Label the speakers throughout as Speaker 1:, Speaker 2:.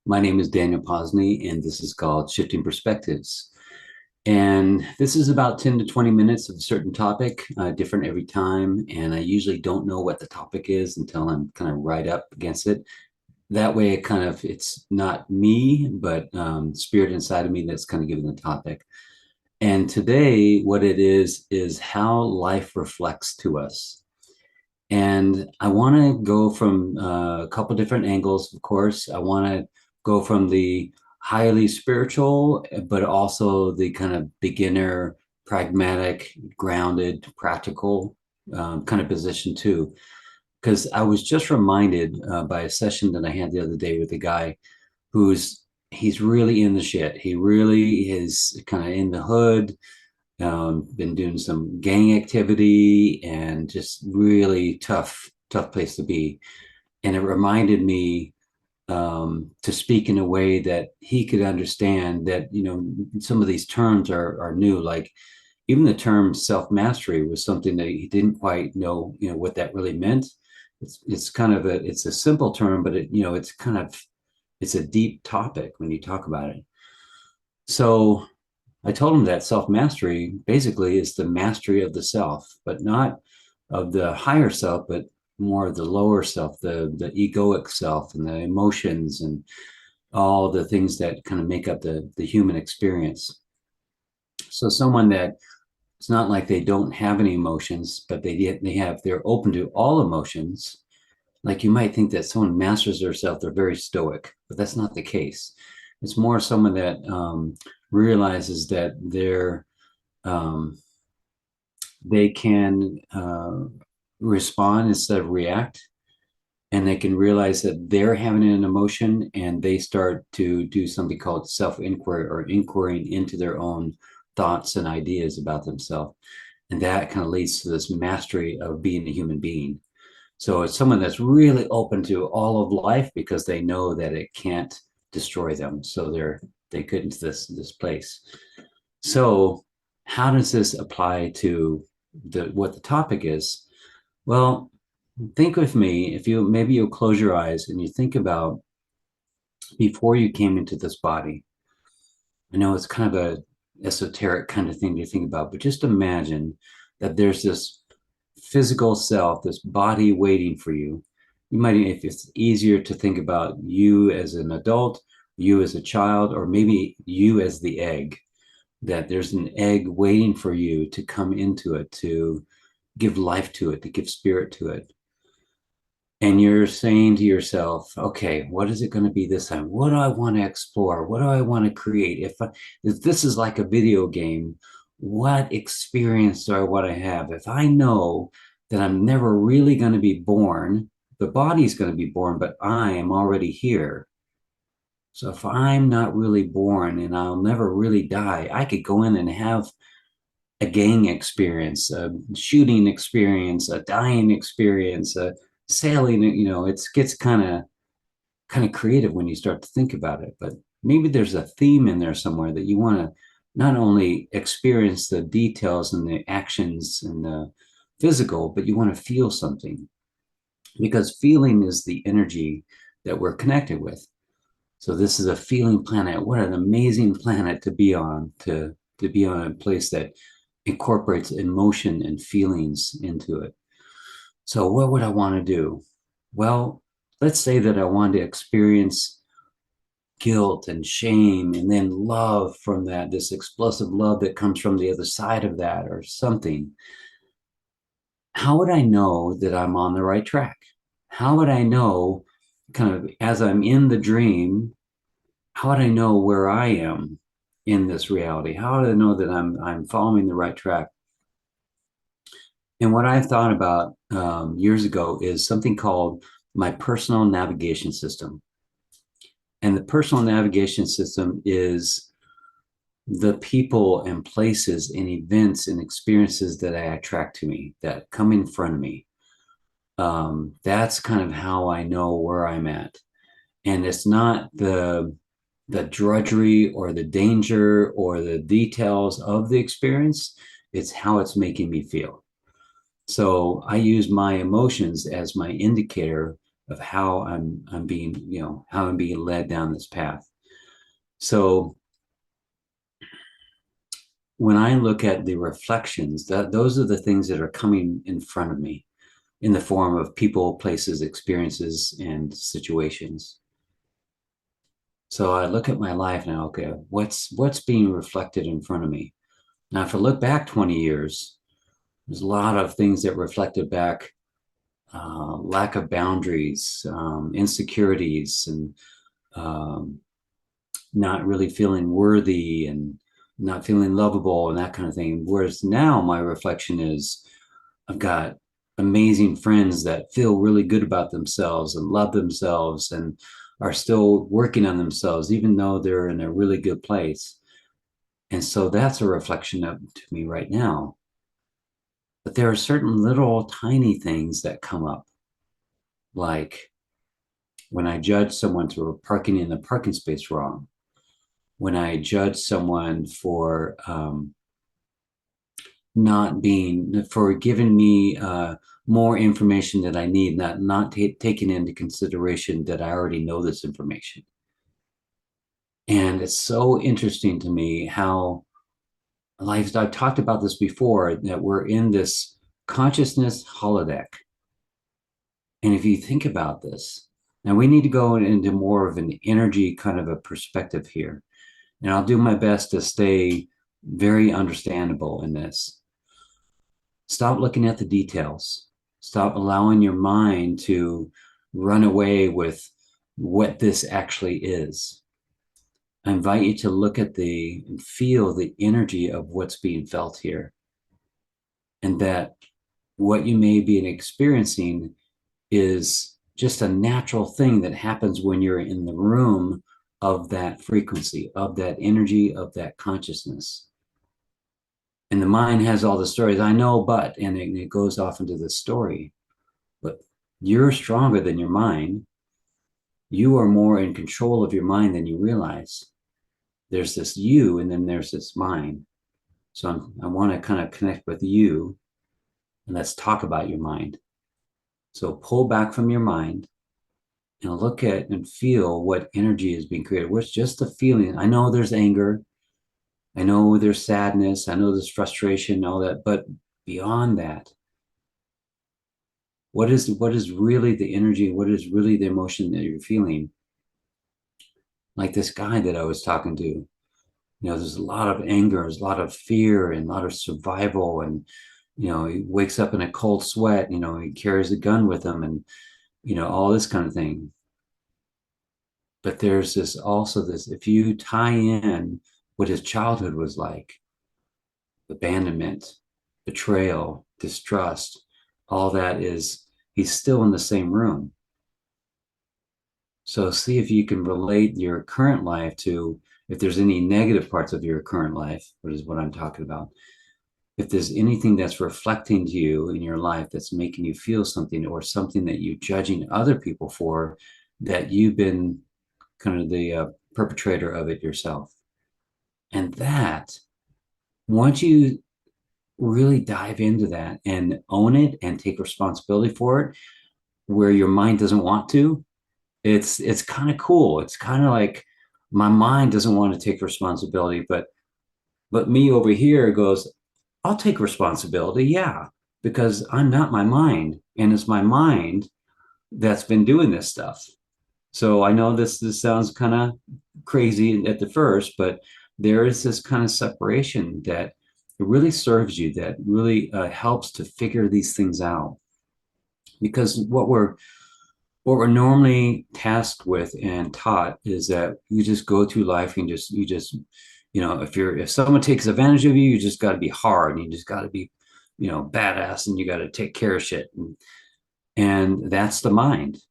Speaker 1: My name is Daniel Posney, and this is called Shifting Perspectives. And this is about 10 to 20 minutes of a certain topic, different every time. And I usually don't know what the topic is until I'm kind of right up against it. That way, it's not me, but spirit inside of me that's kind of giving the topic. And today, what it is how life reflects to us. And I want to go from a couple different angles, of course. I want to go from the highly spiritual, but also the kind of beginner, pragmatic, grounded, practical kind of position too. Because I was just reminded by a session that I had the other day with a guy he's really in the shit. He really is kind of in the hood, been doing some gang activity and just really tough place to be. And it reminded me to speak in a way that he could understand that, some of these terms are new. Like even the term self-mastery was something that he didn't quite know, what that really meant. It's kind of it's a simple term, but it's a deep topic when you talk about it. So I told him that self mastery basically is the mastery of the self, but not of the higher self, but more of the lower self, the egoic self, and the emotions and all the things that kind of make up the human experience. So someone that it's not like they don't have any emotions, but they're open to all emotions. Like you might think that someone masters themselves, they're very stoic, but that's not the case. It's more someone that realizes that um, they can respond instead of react, and they can realize that they're having an emotion, and they start to do something called self-inquiry or inquiring into their own thoughts and ideas about themselves. And that kind of leads to this mastery of being a human being. So it's someone that's really open to all of life because they know that it can't destroy them. So they get into this place. So how does this apply to what the topic is? Well, think with me, if you'll close your eyes and you think about before you came into this body. I know it's kind of a esoteric kind of thing to think about, but just imagine that there's this physical self, this body waiting for you. You might, if it's easier to think about you as an adult, you as a child, or maybe you as the egg, that there's an egg waiting for you to come into it, to give life to it, to give spirit to it. And you're saying to yourself, okay, what is it going to be this time? What do I want to explore? What do I want to create? If this is like a video game, what experience do I want to have? If I know that I'm never really going to be born, the body's going to be born, but I am already here. So if I'm not really born and I'll never really die, I could go in and have a gang experience, a shooting experience, a dying experience, a sailing. It gets kind of creative when you start to think about it. But maybe there's a theme in there somewhere that you want to not only experience the details and the actions and the physical, but you want to feel something, because feeling is the energy that we're connected with. So this is a feeling planet. What an amazing planet to be on, to be on a place that incorporates emotion and feelings into it. So what would I want to do? Well, let's say that I want to experience guilt and shame and then love from that, this explosive love that comes from the other side of that or something. How would I know that I'm on the right track? How would I know, kind of as I'm in the dream, how would I know where I am in this reality? How would I know that I'm following the right track? And what I thought about years ago is something called my personal navigation system. And the personal navigation system is the people and places and events and experiences that I attract to me, that come in front of me. That's kind of how I know where I'm at. And it's not the drudgery or the danger or the details of the experience. It's how it's making me feel. So I use my emotions as my indicator of how I'm being, how I'm being led down this path. So when I look at the reflections, those are the things that are coming in front of me in the form of people, places, experiences, and situations. So I look at my life now, okay, what's being reflected in front of me? Now, if I look back 20 years, there's a lot of things that reflected back, lack of boundaries, insecurities, and um, not really feeling worthy and not feeling lovable and that kind of thing. Whereas now my reflection is I've got amazing friends that feel really good about themselves and love themselves and are still working on themselves, even though they're in a really good place. And so that's a reflection of to me right now. But there are certain little tiny things that come up, like when I judge someone for parking in the parking space wrong, when I judge someone for not being for giving me more information that I need, not taking into consideration that I already know this information. And it's so interesting to me how life. I've talked about this before that we're in this consciousness holodeck, and if you think about this, now we need to go into more of an energy kind of a perspective here, and I'll do my best to stay very understandable in this. Stop looking at the details. Stop allowing your mind to run away with what this actually is. I invite you to look at and feel the energy of what's being felt here. And that what you may be experiencing is just a natural thing that happens when you're in the room of that frequency, of that energy, of that consciousness. And the mind has all the stories. I know, but, and it goes off into the story. But you're stronger than your mind. You are more in control of your mind than you realize. There's this you, and then there's this mind. So I want to kind of connect with you, and let's talk about your mind. So pull back from your mind and look at and feel what energy is being created. What's just the feeling? I know there's anger. I know there's sadness. I know there's frustration, all that. But beyond that, what is really the energy? What is really the emotion that you're feeling? Like this guy that I was talking to, there's a lot of anger, there's a lot of fear and a lot of survival. And, he wakes up in a cold sweat, he carries a gun with him and, all this kind of thing. But there's this, if you tie in what his childhood was like, abandonment, betrayal, distrust, all that he's still in the same room. So see if you can relate your current life to if there's any negative parts of your current life, which is what I'm talking about. If there's anything that's reflecting to you in your life that's making you feel something or something that you're judging other people for, that you've been kind of the perpetrator of it yourself. And that, once you really dive into that and own it and take responsibility for it, where your mind doesn't want to, it's kind of cool. It's kind of like my mind doesn't want to take responsibility, but me over here goes, I'll take responsibility, yeah, because I'm not my mind, and it's my mind that's been doing this stuff. So I know this sounds kind of crazy at the first, but there is this kind of separation that it really serves you, that really helps to figure these things out. Because what we're normally tasked with and taught is that you just go through life and you just if someone takes advantage of you, you just got to be hard and you just got to be badass and you got to take care of shit, and that's the mind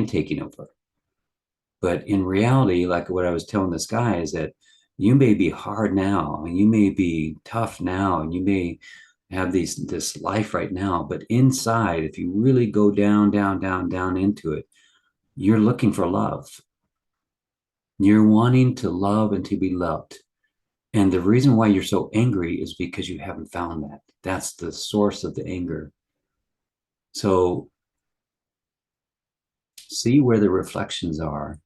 Speaker 1: taking over. But in reality, like what I was telling this guy, is that you may be hard now and you may be tough now and you may have this life right now, but inside, if you really go down, down, down, down into it, you're looking for love. You're wanting to love and to be loved. And the reason why you're so angry is because you haven't found that. That's the source of the anger. So see where the reflections are.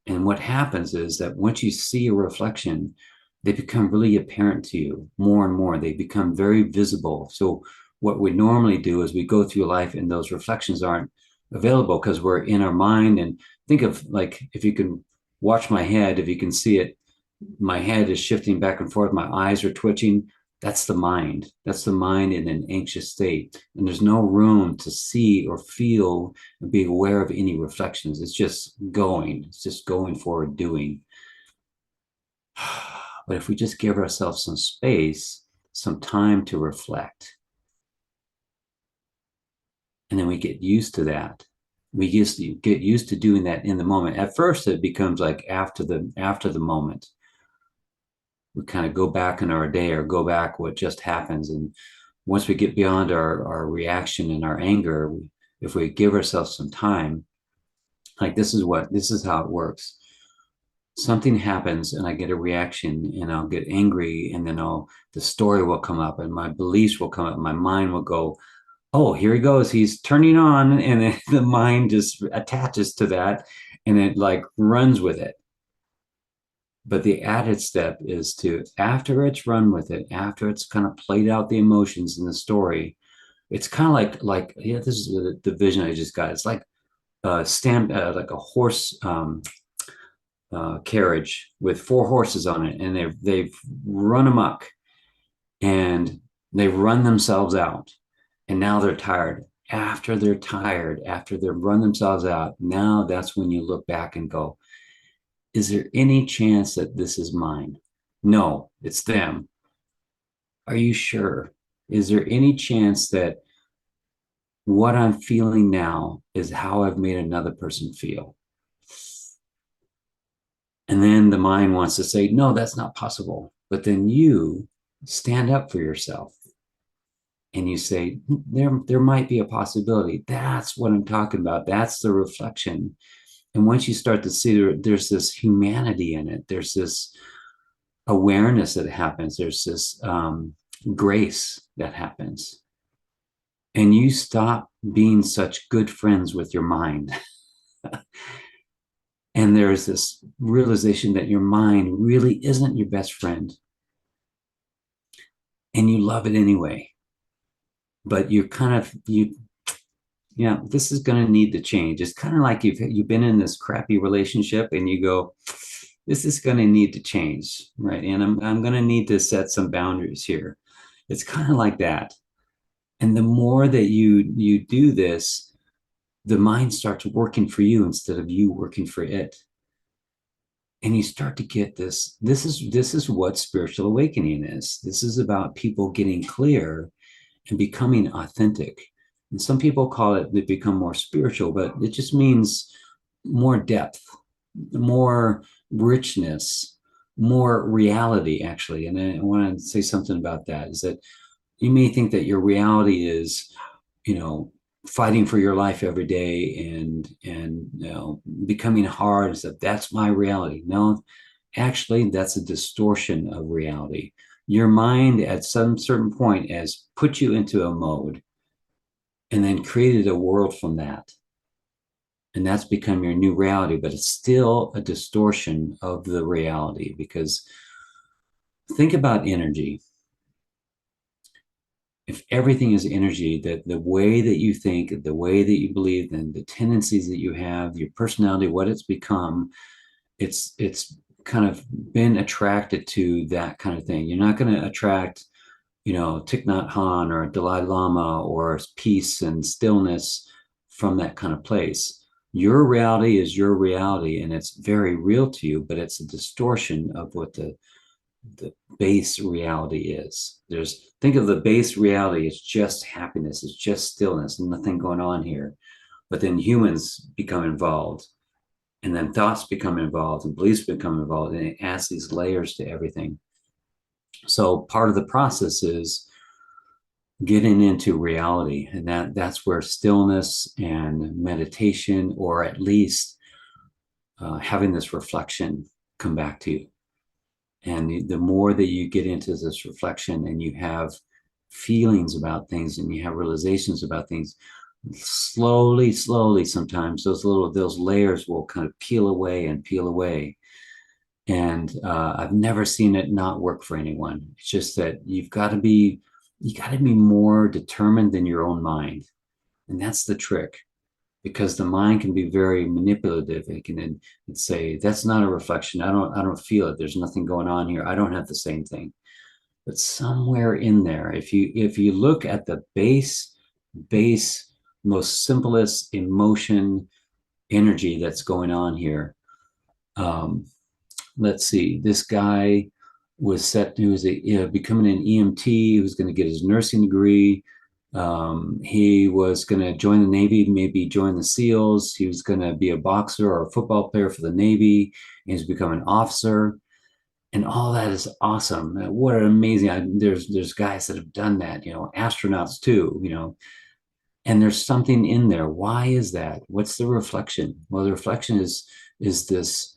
Speaker 1: And what happens is that once you see a reflection, they become really apparent to you more and more. They become very visible. So what we normally do is we go through life and those reflections aren't available because we're in our mind. And think of, like, if you can watch my head, if you can see it, my head is shifting back and forth, my eyes are twitching. That's the mind. That's the mind in an anxious state. And there's no room to see or feel and be aware of any reflections. It's just going. It's just going forward, doing. But if we just give ourselves some space, some time to reflect, and then we get used to that. We just get used to doing that in the moment. At first, it becomes like after the moment. We kind of go back in our day or go back what just happens. And once we get beyond our reaction and our anger, if we give ourselves some time, like this is how it works. Something happens and I get a reaction and I'll get angry, and then the story will come up and my beliefs will come up. My mind will go, oh, here he goes. He's turning on. And then the mind just attaches to that and it like runs with it. But the added step is to, after it's run with it, after it's kind of played out the emotions in the story, it's kind of like yeah, this is the vision I just got. It's like like a horse carriage with four horses on it, and they've run amok and they've run themselves out, and now they're tired. After they're tired, after they've run themselves out, now that's when you look back and go, is there any chance that this is mine? No, it's them. Are you sure? Is there any chance that what I'm feeling now is how I've made another person feel? And then the mind wants to say, no, that's not possible. But then you stand up for yourself and you say, there might be a possibility. That's what I'm talking about. That's the reflection. And once you start to see there's this humanity in it, there's this awareness that happens, there's this grace that happens. And you stop being such good friends with your mind. And there's this realization that your mind really isn't your best friend. And you love it anyway. But you're kind of, yeah, this is going to need to change. It's kind of like you've been in this crappy relationship and you go, this is going to need to change, right? And I'm going to need to set some boundaries here. It's kind of like that. And the more that you do this, the mind starts working for you instead of you working for it. And you start to get this. This is what spiritual awakening is. This is about people getting clear and becoming authentic. And some people call it, they become more spiritual, but it just means more depth, more richness, more reality, actually. And I want to say something about that, is that you may think that your reality is, fighting for your life every day and becoming hard. So that's my reality. No, actually, that's a distortion of reality. Your mind at some certain point has put you into a mode and then created a world from that. And that's become your new reality, but it's still a distortion of the reality, because think about energy. If everything is energy, that the way that you think, the way that you believe, and the tendencies that you have, your personality, what it's become, it's kind of been attracted to that kind of thing. You're not going to attract, Thich Nhat Hanh or Dalai Lama or peace and stillness from that kind of place. Your reality is your reality, and it's very real to you, but it's a distortion of what the base reality is. Think of the base reality as just happiness, it's just stillness, nothing going on here. But then humans become involved, and then thoughts become involved, and beliefs become involved, and it adds these layers to everything. So part of the process is getting into reality, and that's where stillness and meditation, or at least having this reflection, come back to you. And the more that you get into this reflection and you have feelings about things and you have realizations about things, Slowly, slowly, sometimes those layers will kind of peel away and peel away. And I've never seen it not work for anyone. It's just that you got to be more determined than your own mind. And that's the trick, because the mind can be very manipulative. It can say, that's not a reflection. I don't feel it. There's nothing going on here. I don't have the same thing. But somewhere in there, if you look at the base, most simplest emotion energy that's going on here. Um, let's see, this guy was set, he was becoming an EMT, he was going to get his nursing degree. He was going to join the Navy, maybe join the SEALs. He was going to be a boxer or a football player for the Navy. He's become an officer, and all that is awesome. What an amazing! There's guys that have done that, astronauts too, and there's something in there. Why is that? What's the reflection? Well, the reflection is this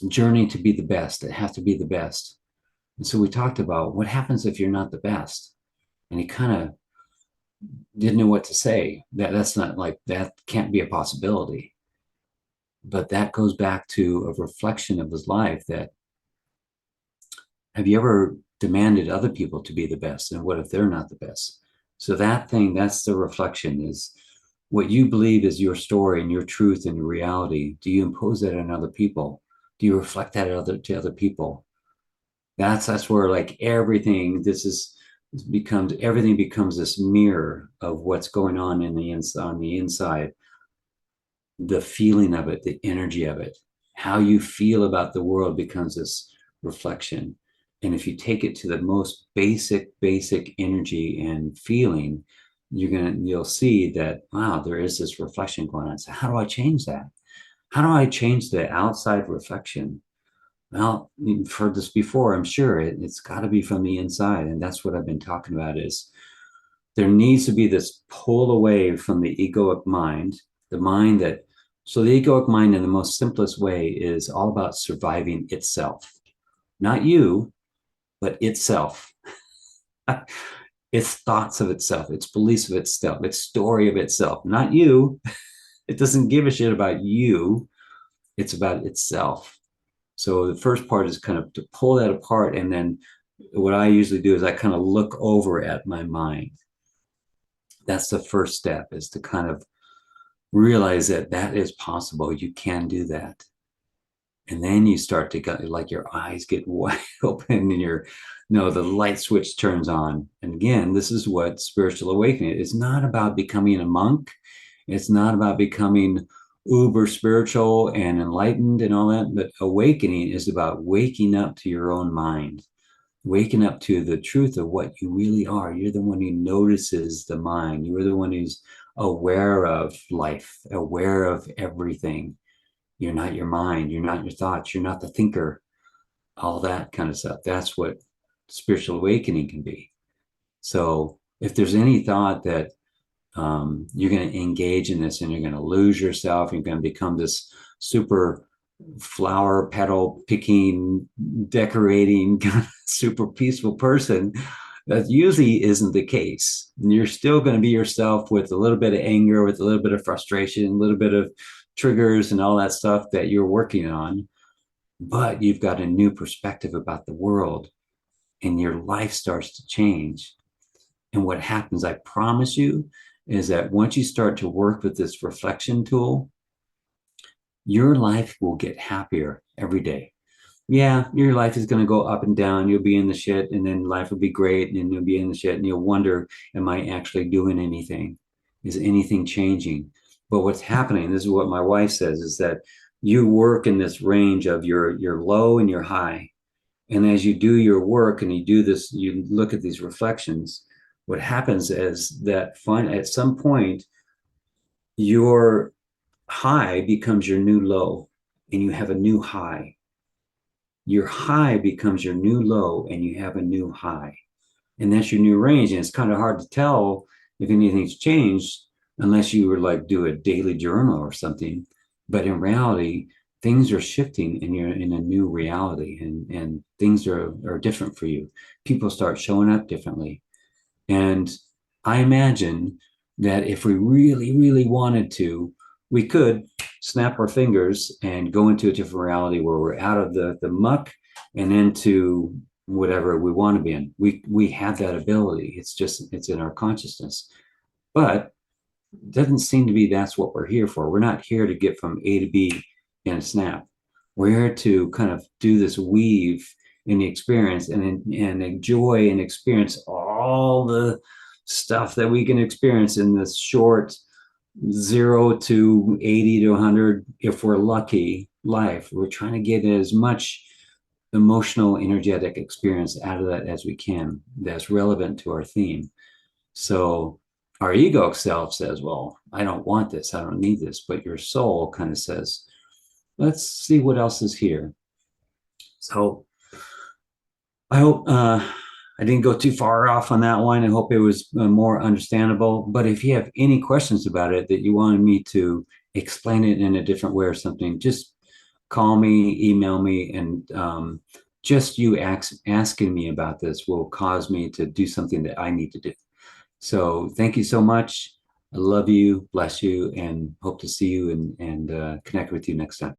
Speaker 1: journey to be the best. It has to be the best. And so we talked about what happens if you're not the best. And he kind of didn't know what to say. That's not like that can't be a possibility. But that goes back to a reflection of his life. That have you ever demanded other people to be the best? And what if they're not the best? So that's the reflection, is what you believe is your story and your truth and your reality. Do you impose that on other people? Do you reflect that to other people? That's where like everything becomes this mirror of what's going on on the inside, the feeling of it, the energy of it, how you feel about the world becomes this reflection. And if you take it to the most basic energy and feeling, you'll see that, wow, there is this reflection going on. So how do I change that? How do I change the outside reflection? Well, you've heard this before, I'm sure. It's got to be from the inside. And that's what I've been talking about, is there needs to be this pull away from the egoic mind, the mind that, so the egoic mind in the most simplest way is all about surviving itself, not you, but itself, its thoughts of itself, its beliefs of itself, its story of itself, not you. It doesn't give a shit about you. It's about itself. So the first part is kind of to pull that apart. And then what I usually do is I kind of look over at my mind. That's the first step, is to kind of realize that that is possible. You can do that. And then you start to get like your eyes get wide open and the light switch turns on. And again, this is what spiritual awakening is. It's not about becoming a monk. It's not about becoming uber spiritual and enlightened and all that, but awakening is about waking up to your own mind, waking up to the truth of what you really are. You're the one who notices the mind. You're the one who's aware of life, aware of everything. You're not your mind. You're not your thoughts. You're not the thinker, all that kind of stuff. That's what spiritual awakening can be. So if there's any thought that you're going to engage in this and you're going to lose yourself, you're going to become this super flower petal picking, decorating, super peaceful person, that usually isn't the case. You're still going to be yourself with a little bit of anger, with a little bit of frustration, a little bit of triggers and all that stuff that you're working on. But you've got a new perspective about the world and your life starts to change. And what happens, I promise you, is that once you start to work with this reflection tool, your life will get happier every day. Yeah, your life is going to go up and down. You'll be in the shit, and then life will be great, and then you'll be in the shit, and you'll wonder, am I actually doing anything? Is anything changing? But what's happening, this is what my wife says, is that you work in this range of your low and your high. And as you do your work and you do this, you look at these reflections, what happens is that at some point, your high becomes your new low, and you have a new high. Your high becomes your new low, and you have a new high. And that's your new range. And it's kind of hard to tell if anything's changed unless you were like do a daily journal or something. But in reality, things are shifting and you're in a new reality, and things are different for you. People start showing up differently. And I imagine that if we really, really wanted to, we could snap our fingers and go into a different reality where we're out of the muck and into whatever we want to be in. We have that ability. It's in our consciousness. But it doesn't seem to be that's what we're here for. We're not here to get from A to B in a snap. We're here to kind of do this weave in the experience and enjoy and experience all the stuff that we can experience in this short 0 to 80 to 100, if we're lucky, life. We're trying to get as much emotional, energetic experience out of that as we can that's relevant to our theme. So our egoic self says, well, I don't want this, I don't need this. But your soul kind of says, let's see what else is here. So I hope I didn't go too far off on that one. I hope it was more understandable. But if you have any questions about it that you wanted me to explain it in a different way or something, just call me, email me, and just you asking me about this will cause me to do something that I need to do. So thank you so much. I love you, bless you, and hope to see you and connect with you next time.